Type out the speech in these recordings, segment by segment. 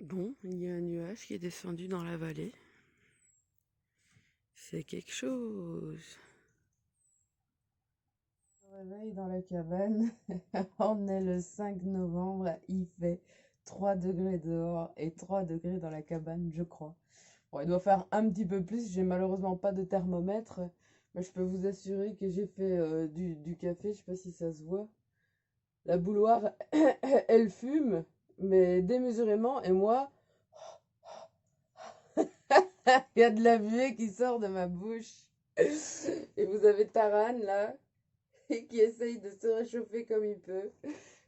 Bon, il y a un nuage qui est descendu dans la vallée. C'est quelque chose. Je me réveille dans la cabane. On est le 5 novembre. Il fait 3 degrés dehors et 3 degrés dans la cabane, je crois. Bon, il doit faire un petit peu plus. J'ai malheureusement pas de thermomètre. Mais je peux vous assurer que j'ai fait du café. Je sais pas si ça se voit. La bouilloire, elle fume, mais démesurément. Et moi, il y a de la buée qui sort de ma bouche. Et vous avez Taran là, qui essaye de se réchauffer comme il peut.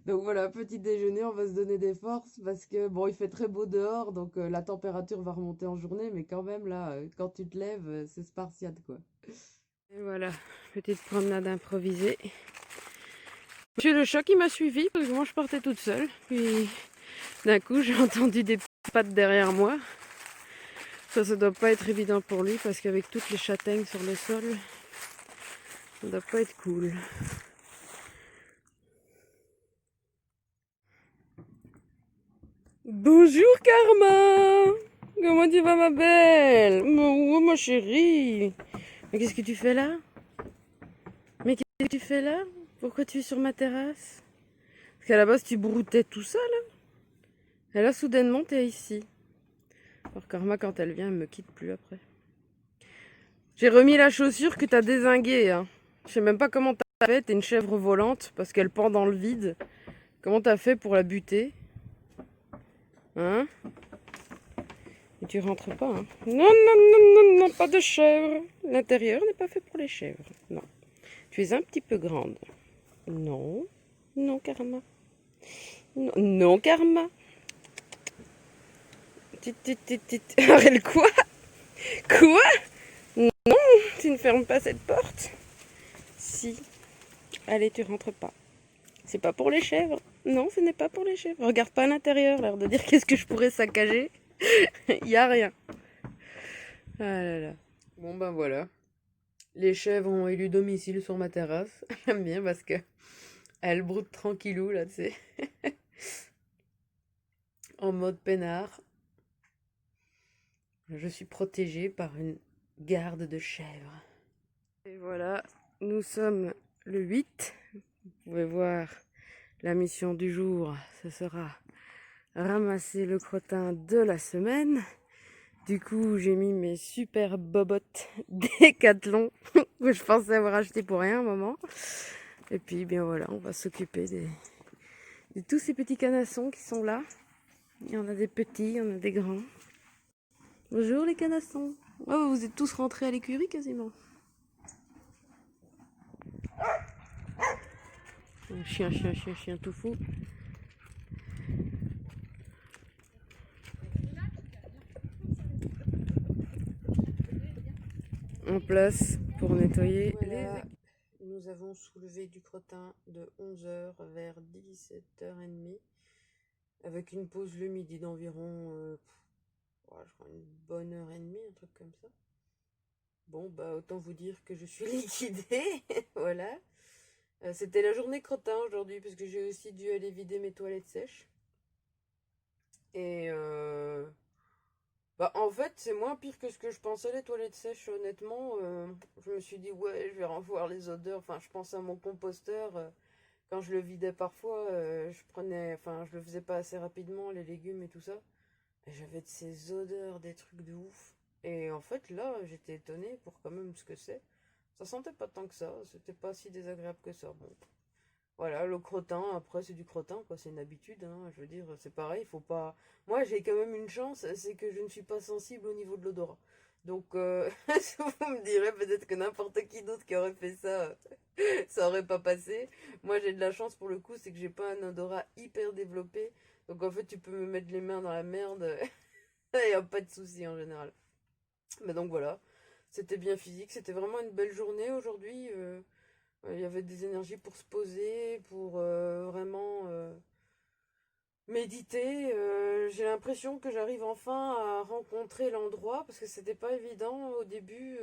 Donc voilà, petit déjeuner, on va se donner des forces parce que bon, il fait très beau dehors, donc la température va remonter en journée, mais quand même là, quand tu te lèves, c'est spartiate quoi. Et voilà, petite promenade improvisée. J'ai le chat qui m'a suivi parce que moi je partais toute seule. Puis d'un coup j'ai entendu des pattes derrière moi. Ça doit pas être évident pour lui parce qu'avec toutes les châtaignes sur le sol, ça doit pas être cool. Bonjour Karma! Comment tu vas ma belle? Oh ma chérie! Mais qu'est-ce que tu fais là? Mais qu'est-ce que tu fais là? Pourquoi tu es sur ma terrasse? Parce qu'à la base tu broutais tout seul. Et là soudainement t'es ici. Alors Karma quand elle vient elle me quitte plus après. J'ai remis la chaussure que t'as dézinguée, hein. Je sais même pas comment t'as fait, t'es une chèvre volante parce qu'elle pend dans le vide. Comment t'as fait pour la buter? Hein? Et tu rentres pas, hein? Non, non, non, non, non, pas de chèvre. L'intérieur n'est pas fait pour les chèvres. Non. Tu es un petit peu grande. Non. Non, Karma. Non, non Karma. Arrête quoi? Quoi? Non, tu ne fermes pas cette porte. Si. Allez, tu rentres pas. C'est pas pour les chèvres. Non, ce n'est pas pour les chèvres. Regarde pas à l'intérieur, l'air de dire qu'est-ce que je pourrais saccager. Y a rien. Ah là là. Bon ben voilà. Les chèvres ont élu domicile sur ma terrasse. J'aime bien parce que elles broutent tranquillou là, tu sais. En mode peinard. Je suis protégée par une garde de chèvres. Et voilà, nous sommes le 8. Vous pouvez voir la mission du jour. Ce sera ramasser le crottin de la semaine. Du coup, j'ai mis mes super bobottes Décathlon que je pensais avoir acheté pour rien un moment. Et puis, bien voilà, on va s'occuper de tous ces petits canassons qui sont là. Il y en a des petits, il y en a des grands. Bonjour les canassons. Oh, vous êtes tous rentrés à l'écurie quasiment. Un chien, chien, chien, chien tout fou. En place pour nettoyer voilà. Nous avons soulevé du crottin de 11 heures vers 17h30 avec une pause le midi d'environ je crois une bonne heure et demie, un truc comme ça. Bon, bah autant vous dire que je suis liquidée. Voilà. C'était la journée crottin aujourd'hui parce que j'ai aussi dû aller vider mes toilettes sèches. Et bah en fait c'est moins pire que ce que je pensais les toilettes sèches honnêtement. Je me suis dit ouais je vais revoir les odeurs. Enfin je pense à mon composteur. Quand je le vidais parfois, je le faisais pas assez rapidement les légumes et tout ça. Et j'avais de ces odeurs, des trucs de ouf. Et en fait là j'étais étonnée pour quand même ce que c'est. Ça sentait pas tant que ça. C'était pas si désagréable que ça. Bon. Voilà, le crottin, après c'est du crottin, quoi, c'est une habitude, hein, je veux dire, c'est pareil, faut pas... Moi j'ai quand même une chance, c'est que je ne suis pas sensible au niveau de l'odorat. Donc, vous me direz peut-être que n'importe qui d'autre qui aurait fait ça, ça aurait pas passé. Moi j'ai de la chance pour le coup, c'est que j'ai pas un odorat hyper développé. Donc en fait tu peux me mettre les mains dans la merde, y a pas de souci en général. Mais donc voilà, c'était bien physique, c'était vraiment une belle journée aujourd'hui. Il y avait des énergies pour se poser, pour vraiment méditer. J'ai l'impression que j'arrive enfin à rencontrer l'endroit parce que c'était pas évident au début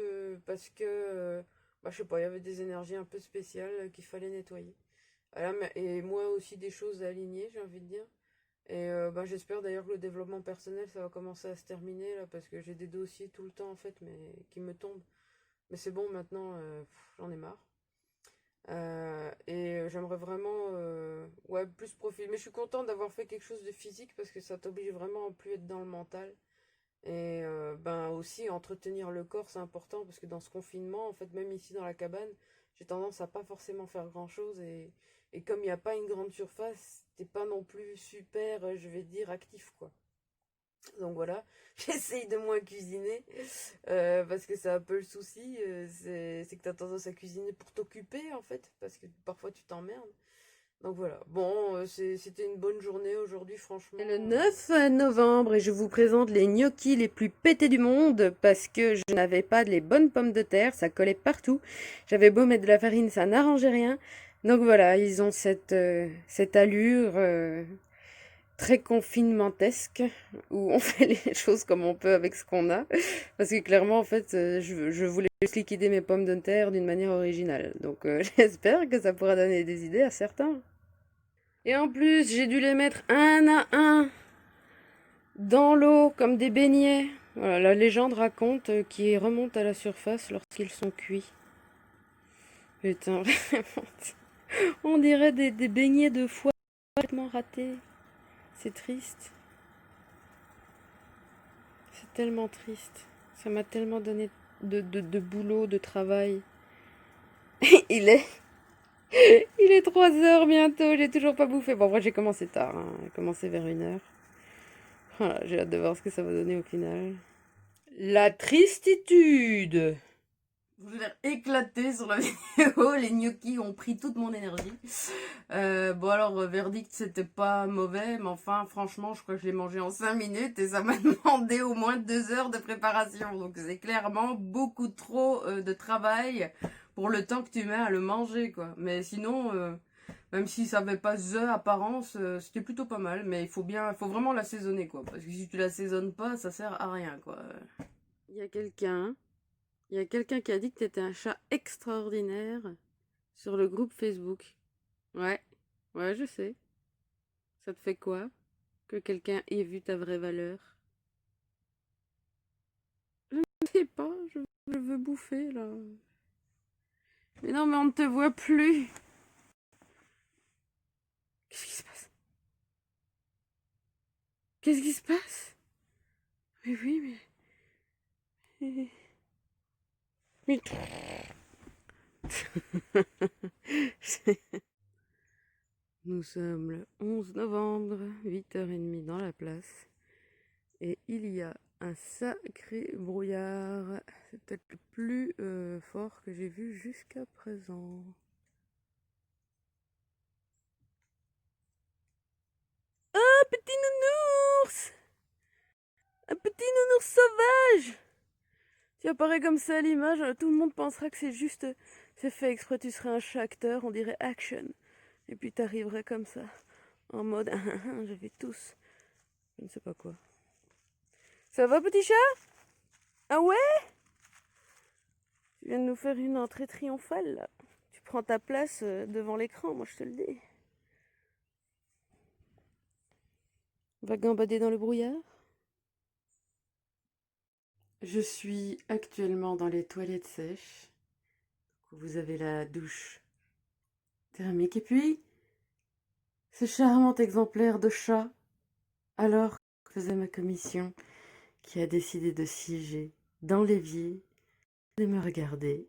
parce que je sais pas, il y avait des énergies un peu spéciales qu'il fallait nettoyer. Voilà, et moi aussi des choses à aligner, j'ai envie de dire. Et bah, j'espère d'ailleurs que le développement personnel, ça va commencer à se terminer là, parce que j'ai des dossiers tout le temps en fait, mais qui me tombent. Mais c'est bon maintenant, j'en ai marre. Et j'aimerais vraiment ouais, plus profiter. Mais je suis contente d'avoir fait quelque chose de physique parce que ça t'oblige vraiment à plus être dans le mental. Et ben aussi entretenir le corps, c'est important parce que dans ce confinement, en fait, même ici dans la cabane, j'ai tendance à pas forcément faire grand-chose. Et comme il n'y a pas une grande surface, t'es pas non plus super, je vais dire, actif, quoi. Donc voilà, j'essaye de moins cuisiner parce que c'est un peu le souci, c'est que tu as tendance à cuisiner pour t'occuper en fait, parce que parfois tu t'emmerdes. Donc voilà, bon, c'était une bonne journée aujourd'hui, franchement. C'est le 9 novembre et je vous présente les gnocchis les plus pétés du monde parce que je n'avais pas les bonnes pommes de terre, ça collait partout. J'avais beau mettre de la farine, ça n'arrangeait rien. Donc voilà, ils ont cette allure très confinementesque où on fait les choses comme on peut avec ce qu'on a. Parce que clairement, en fait, je voulais juste liquider mes pommes de terre d'une manière originale. Donc j'espère que ça pourra donner des idées à certains. Et en plus, j'ai dû les mettre un à un dans l'eau comme des beignets. Voilà, la légende raconte qu'ils remontent à la surface lorsqu'ils sont cuits. Putain, vraiment. On dirait des beignets de foie complètement ratés. C'est triste. C'est tellement triste. Ça m'a tellement donné de boulot, de travail. Il est, il est 3 heures bientôt, j'ai toujours pas bouffé. Bon, moi j'ai commencé tard, hein. J'ai commencé vers 1 heure. Voilà, j'ai hâte de voir ce que ça va donner au final. La tristitude. Je vais l'air éclaté sur la vidéo, les gnocchis ont pris toute mon énergie. Bon alors, verdict, c'était pas mauvais, mais enfin, franchement, je crois que je l'ai mangé en 5 minutes et ça m'a demandé au moins 2 heures de préparation. Donc c'est clairement beaucoup trop de travail pour le temps que tu mets à le manger, quoi. Mais sinon, même si ça avait pas the apparence, c'était plutôt pas mal. Mais il faut vraiment l'assaisonner, quoi. Parce que si tu l'assaisonnes pas, ça sert à rien, quoi. Il y a quelqu'un qui a dit que t'étais un chat extraordinaire sur le groupe Facebook. Ouais, ouais, je sais. Ça te fait quoi que quelqu'un ait vu ta vraie valeur? Je ne sais pas, je veux bouffer là. Mais non, mais on ne te voit plus. Qu'est-ce qui se passe? Qu'est-ce qui se passe? Mais oui, mais... Mais... Nous sommes le 11 novembre, 8h30 dans la place. Et il y a un sacré brouillard. C'est peut-être le plus fort que j'ai vu jusqu'à présent. Un petit nounours! Un petit nounours sauvage! Tu apparais comme ça à l'image, tout le monde pensera que c'est fait exprès, tu serais un chat acteur, on dirait action. Et puis t'arriverais comme ça, en mode je vais tous. Je ne sais pas quoi. Ça va, petit chat? Ah ouais? Tu viens de nous faire une entrée triomphale, là. Tu prends ta place devant l'écran, moi je te le dis. Va gambader dans le brouillard. Je suis actuellement dans les toilettes sèches. Vous avez la douche thermique. Et puis, ce charmant exemplaire de chat, alors que je faisais ma commission, qui a décidé de siéger dans l'évier, de me regarder.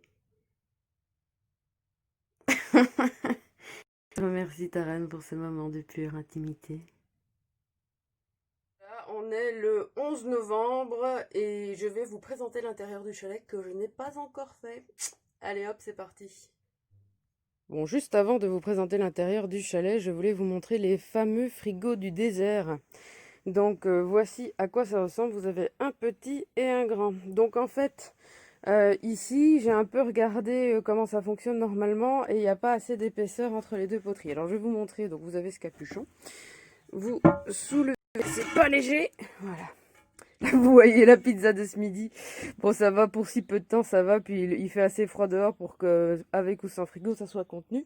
Je remercie ta reine pour ce moment de pure intimité. Là, on est le 11 novembre et je vais vous présenter l'intérieur du chalet que je n'ai pas encore fait. Allez hop, c'est parti. Bon, juste avant de vous présenter l'intérieur du chalet, je voulais vous montrer les fameux frigos du désert. Donc voici à quoi ça ressemble. Vous avez un petit et un grand. Donc en fait, ici, j'ai un peu regardé comment ça fonctionne normalement et il n'y a pas assez d'épaisseur entre les deux poteries. Alors je vais vous montrer. Donc vous avez ce capuchon. Vous soulevez, c'est pas léger. Voilà. Vous voyez la pizza de ce midi. Bon, ça va pour si peu de temps, ça va. Puis il fait assez froid dehors pour que, avec ou sans frigo, ça soit contenu.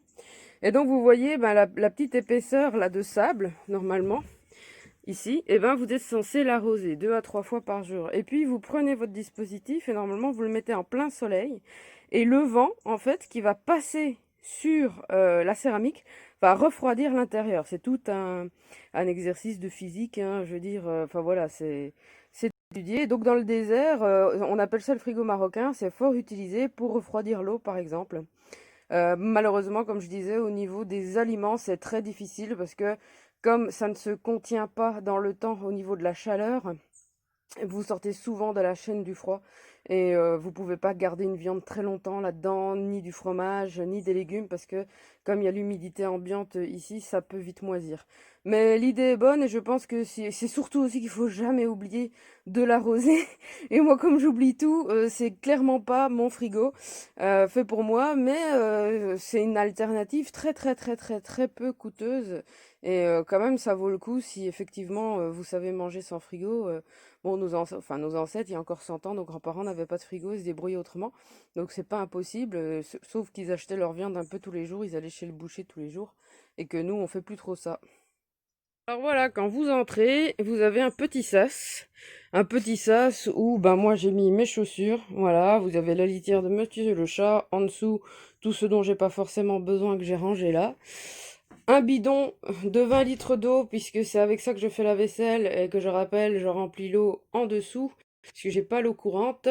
Et donc vous voyez la petite épaisseur là de sable, normalement. ici, et ben vous êtes censé l'arroser 2 à 3 fois par jour. Et puis vous prenez votre dispositif et normalement vous le mettez en plein soleil. Et le vent, en fait, qui va passer sur la céramique, va refroidir l'intérieur. C'est tout un exercice de physique, hein, je veux dire, enfin voilà, c'est étudié. Donc dans le désert, on appelle ça le frigo marocain, c'est fort utilisé pour refroidir l'eau, par exemple. Malheureusement, comme je disais, au niveau des aliments, c'est très difficile parce que comme ça ne se contient pas dans le temps au niveau de la chaleur, vous sortez souvent de la chaîne du froid et vous pouvez pas garder une viande très longtemps là-dedans, ni du fromage, ni des légumes, parce que comme il y a l'humidité ambiante ici, ça peut vite moisir. Mais l'idée est bonne et je pense que c'est surtout aussi qu'il faut jamais oublier de l'arroser. Et moi, comme j'oublie tout, c'est clairement pas mon frigo fait pour moi, mais c'est une alternative très très très très très peu coûteuse. Et quand même, ça vaut le coup si effectivement vous savez manger sans frigo. Bon, nos ancêtres, il y a encore 100 ans, nos grands-parents n'avaient pas de frigo, ils se débrouillaient autrement. Donc c'est pas impossible, sauf qu'ils achetaient leur viande un peu tous les jours, ils allaient chez le boucher tous les jours, et que nous, on fait plus trop ça. Alors voilà, quand vous entrez, vous avez un petit sas. Un petit sas où, ben moi j'ai mis mes chaussures. Voilà, vous avez la litière de Monsieur le chat. En dessous, tout ce dont j'ai pas forcément besoin que j'ai rangé là. Un bidon de 20 litres d'eau, puisque c'est avec ça que je fais la vaisselle et que je rappelle, je remplis l'eau en dessous, parce que j'ai pas l'eau courante.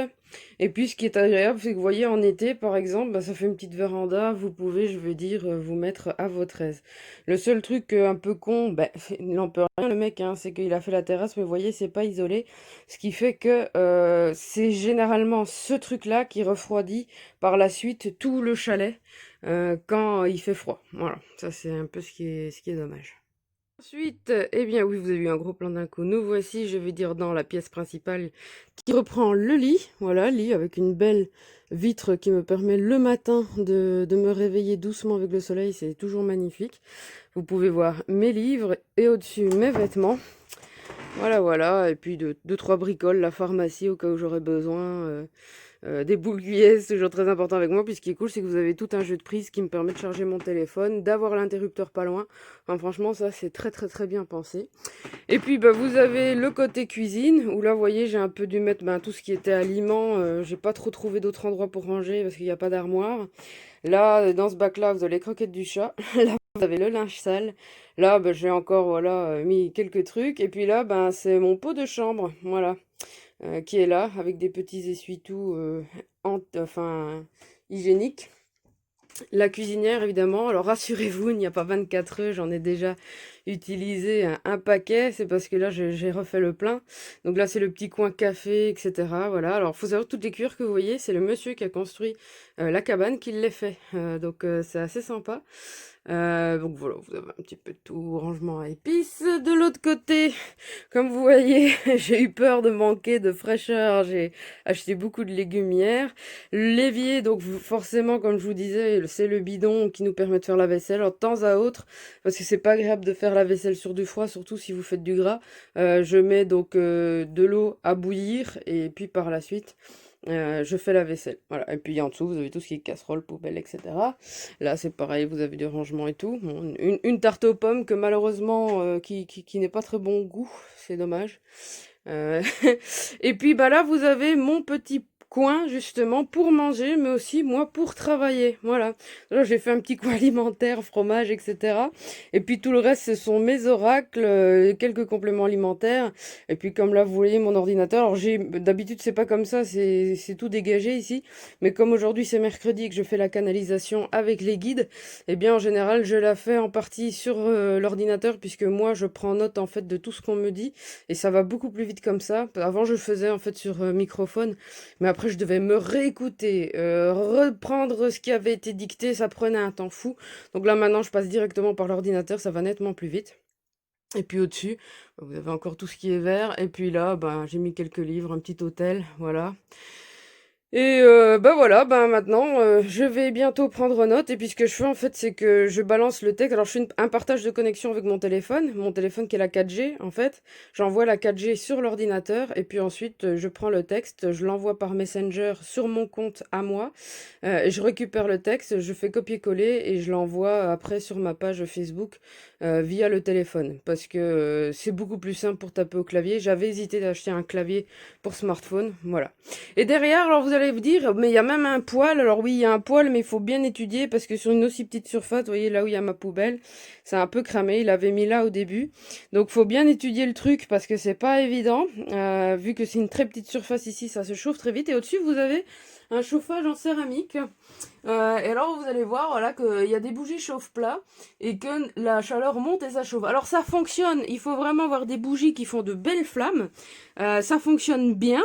Et puis ce qui est agréable, c'est que vous voyez en été, par exemple, bah, ça fait une petite véranda, vous pouvez, je veux dire, vous mettre à votre aise. Le seul truc un peu con, bah, il en peut rien le mec, hein, c'est qu'il a fait la terrasse, mais vous voyez, c'est pas isolé. Ce qui fait que c'est généralement ce truc-là qui refroidit par la suite tout le chalet quand il fait froid. Voilà, ça c'est un peu ce qui est dommage. Ensuite, eh bien oui, vous avez eu un gros plan d'un coup. Nous voici, je vais dire, dans la pièce principale qui reprend le lit. Voilà, lit avec une belle vitre qui me permet le matin de me réveiller doucement avec le soleil. C'est toujours magnifique. Vous pouvez voir mes livres et au-dessus mes vêtements. Voilà, voilà. Et puis deux, trois bricoles, la pharmacie au cas où j'aurais besoin. Des boules d'huile, c'est toujours très important avec moi. Puis ce qui est cool, c'est que vous avez tout un jeu de prise qui me permet de charger mon téléphone, d'avoir l'interrupteur pas loin. Enfin, franchement, ça, c'est très très très bien pensé. Et puis, bah, vous avez le côté cuisine, où là, vous voyez, j'ai un peu dû mettre tout ce qui était aliments. J'ai pas trop trouvé d'autres endroits pour ranger parce qu'il n'y a pas d'armoire. Là, dans ce bac-là, vous avez les croquettes du chat. Là, vous avez le linge sale. Là, bah, j'ai encore voilà, mis quelques trucs. Et puis là, ben, c'est mon pot de chambre. Voilà qui est là, avec des petits essuie-tout enfin, hygiéniques. La cuisinière, évidemment. Alors rassurez-vous, il n'y a pas 24 œufs, j'en ai déjà utilisé un paquet. C'est parce que là, j'ai refait le plein. Donc là, c'est le petit coin café, etc. Voilà. Alors, faut savoir que toutes les cuillères que vous voyez, c'est le monsieur qui a construit la cabane qui les fait. Donc, c'est assez sympa. Donc voilà, vous avez un petit peu de tout, rangement à épices. De l'autre côté, comme vous voyez, j'ai eu peur de manquer de fraîcheur. J'ai acheté beaucoup de légumes hier. L'évier, donc forcément, comme je vous disais, c'est le bidon qui nous permet de faire la vaisselle. Alors, de temps à autre, parce que c'est pas agréable de faire la vaisselle sur du froid, surtout si vous faites du gras, je mets donc de l'eau à bouillir et puis par la suite, je fais la vaisselle. Voilà. Et puis en dessous, vous avez tout ce qui est casserole, poubelle, etc. Là, c'est pareil, vous avez du rangement et tout. Bon, une tarte aux pommes que malheureusement, qui n'est pas très bon goût. C'est dommage. Euh, Et puis bah là, vous avez mon petit coin justement pour manger, mais aussi moi pour travailler. Voilà. Là, j'ai fait un petit coin alimentaire, fromage, etc. Et puis tout le reste, ce sont mes oracles, quelques compléments alimentaires. Et puis comme là, vous voyez mon ordinateur. Alors d'habitude, c'est pas comme ça, c'est tout dégagé ici. Mais comme aujourd'hui c'est mercredi et que je fais la canalisation avec les guides, eh bien en général, je la fais en partie sur l'ordinateur puisque moi, je prends note en fait de tout ce qu'on me dit. Et ça va beaucoup plus vite comme ça. Avant, je le faisais en fait sur microphone, mais après, je devais me réécouter, reprendre ce qui avait été dicté, ça prenait un temps fou. Donc là, maintenant, je passe directement par l'ordinateur, ça va nettement plus vite. Et puis au-dessus, vous avez encore tout ce qui est vert. Et puis là, ben, j'ai mis quelques livres, un petit hôtel, voilà. Et bah voilà, bah maintenant, je vais bientôt prendre note. Et puis ce que je fais en fait, c'est que je balance le texte. Alors je fais un partage de connexion avec mon téléphone qui est la 4G en fait. J'envoie la 4G sur l'ordinateur et puis ensuite je prends le texte, je l'envoie par Messenger sur mon compte à moi. Et je récupère le texte, je fais copier-coller et je l'envoie après sur ma page Facebook via le téléphone. Parce que c'est beaucoup plus simple pour taper au clavier. J'avais hésité d'acheter un clavier pour smartphone, voilà. Et derrière, alors vous allez vous dire, mais il y a même un poêle. Alors oui, il y a un poêle, mais il faut bien étudier parce que sur une aussi petite surface, vous voyez là où il y a ma poubelle, c'est un peu cramé. Il avait mis là au début. Donc faut bien étudier le truc parce que c'est pas évident. Vu que c'est une très petite surface ici, ça se chauffe très vite. Et au-dessus, vous avez un chauffage en céramique. Et alors vous allez voir voilà, qu'il y a des bougies chauffe-plat et que la chaleur monte et ça chauffe. Alors ça fonctionne, il faut vraiment avoir des bougies qui font de belles flammes. Ça fonctionne bien.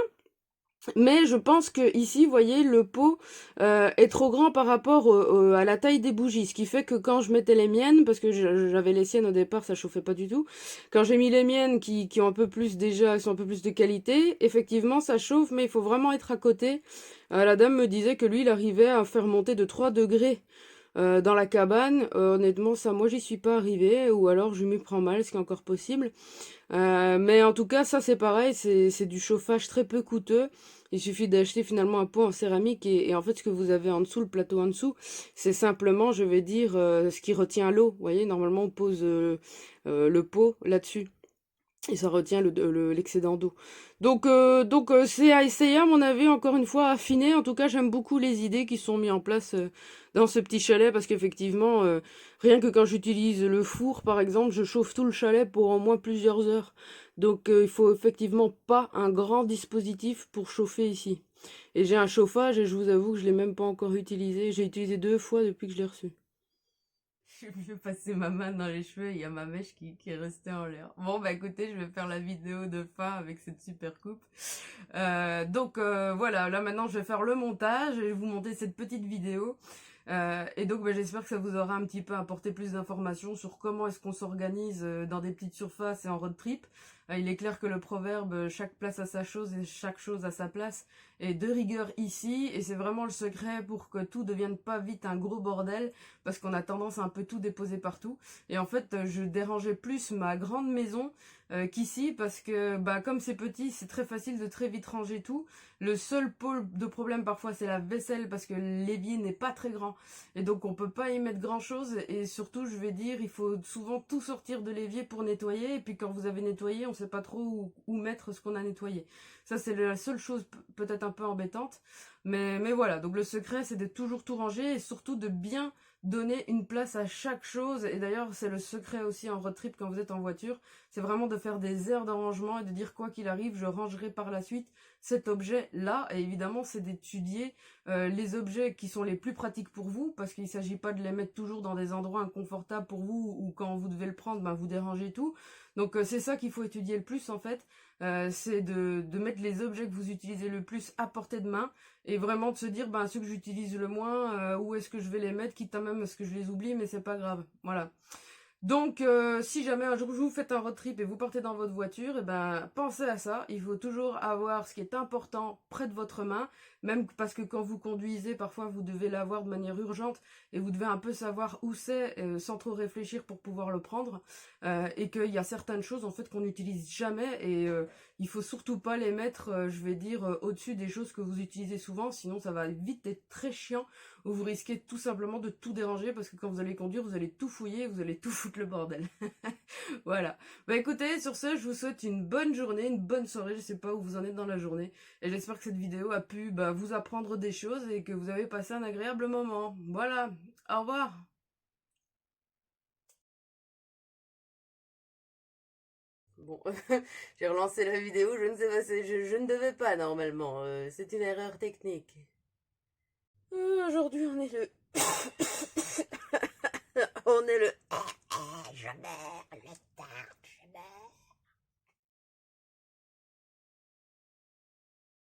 Mais je pense que ici, vous voyez, le pot est trop grand par rapport à la taille des bougies. Ce qui fait que quand je mettais les miennes, parce que j'avais les siennes au départ, ça chauffait pas du tout. Quand j'ai mis les miennes qui ont un peu plus déjà, qui sont un peu plus de qualité, effectivement, ça chauffe, mais il faut vraiment être à côté. La dame me disait que lui, il arrivait à faire monter de 3 degrés dans la cabane. Honnêtement, ça, moi, j'y suis pas arrivée. Ou alors, je m'y prends mal, ce qui est encore possible. Mais en tout cas, ça c'est pareil, c'est du chauffage très peu coûteux. Il suffit d'acheter finalement un pot en céramique et en fait ce que vous avez en dessous, le plateau en dessous, c'est simplement, je vais dire, ce qui retient l'eau. Vous voyez, normalement on pose le pot là-dessus et ça retient l'excédent d'eau. Donc c'est à essayer à mon avis, encore une fois, à affiner. En tout cas, j'aime beaucoup les idées qui sont mises en place dans ce petit chalet parce qu'effectivement, rien que quand j'utilise le four, par exemple, je chauffe tout le chalet pour au moins plusieurs heures. Donc il faut effectivement pas un grand dispositif pour chauffer ici. Et j'ai un chauffage et je vous avoue que je l'ai même pas encore utilisé. J'ai utilisé 2 fois depuis que je l'ai reçu. Je vais passer ma main dans les cheveux et il y a ma mèche qui est restée en l'air. Bon, bah écoutez, je vais faire la vidéo de fin avec cette super coupe. Voilà, là maintenant je vais faire le montage et je vais vous monter cette petite vidéo. Et donc bah, j'espère que ça vous aura un petit peu apporté plus d'informations sur comment est-ce qu'on s'organise dans des petites surfaces et en road trip. Il est clair que le proverbe chaque place a sa chose et chaque chose a sa place est de rigueur ici et c'est vraiment le secret pour que tout devienne pas vite un gros bordel parce qu'on a tendance à un peu tout déposer partout. Et en fait, je dérangeais plus ma grande maison qu'ici parce que bah comme c'est petit, c'est très facile de très vite ranger tout. Le seul pôle de problème parfois c'est la vaisselle parce que l'évier n'est pas très grand et donc on peut pas y mettre grand chose et surtout je vais dire il faut souvent tout sortir de l'évier pour nettoyer et puis quand vous avez nettoyé on sait pas trop où mettre ce qu'on a nettoyé. Ça c'est la seule chose peut-être un peu embêtante mais voilà donc le secret c'est de toujours tout ranger et surtout de bien donner une place à chaque chose et d'ailleurs c'est le secret aussi en road trip quand vous êtes en voiture, c'est vraiment de faire des aires de rangement et de dire quoi qu'il arrive je rangerai par la suite cet objet là et évidemment c'est d'étudier les objets qui sont les plus pratiques pour vous parce qu'il ne s'agit pas de les mettre toujours dans des endroits inconfortables pour vous ou quand vous devez le prendre ben, vous dérangez tout donc c'est ça qu'il faut étudier le plus en fait c'est de mettre les objets que vous utilisez le plus à portée de main et vraiment de se dire ben ceux que j'utilise le moins où est-ce que je vais les mettre quitte à même à ce que je les oublie mais c'est pas grave voilà donc si jamais un jour vous faites un road trip et vous partez dans votre voiture et ben pensez à ça, il faut toujours avoir ce qui est important près de votre main même parce que quand vous conduisez parfois vous devez l'avoir de manière urgente et vous devez un peu savoir où c'est sans trop réfléchir pour pouvoir le prendre et qu'il y a certaines choses en fait qu'on n'utilise jamais et il faut surtout pas les mettre je vais dire au-dessus des choses que vous utilisez souvent sinon ça va vite être très chiant où vous risquez tout simplement de tout déranger parce que quand vous allez conduire vous allez tout fouiller, vous allez tout foutre le bordel. Voilà. Bah écoutez, sur ce, je vous souhaite une bonne journée, une bonne soirée, je sais pas où vous en êtes dans la journée. Et j'espère que cette vidéo a pu vous apprendre des choses et que vous avez passé un agréable moment. Voilà. Au revoir. Bon, j'ai relancé la vidéo, je ne sais pas, je ne devais pas normalement, c'est une erreur technique. Aujourd'hui on est le... on est le... Jamais.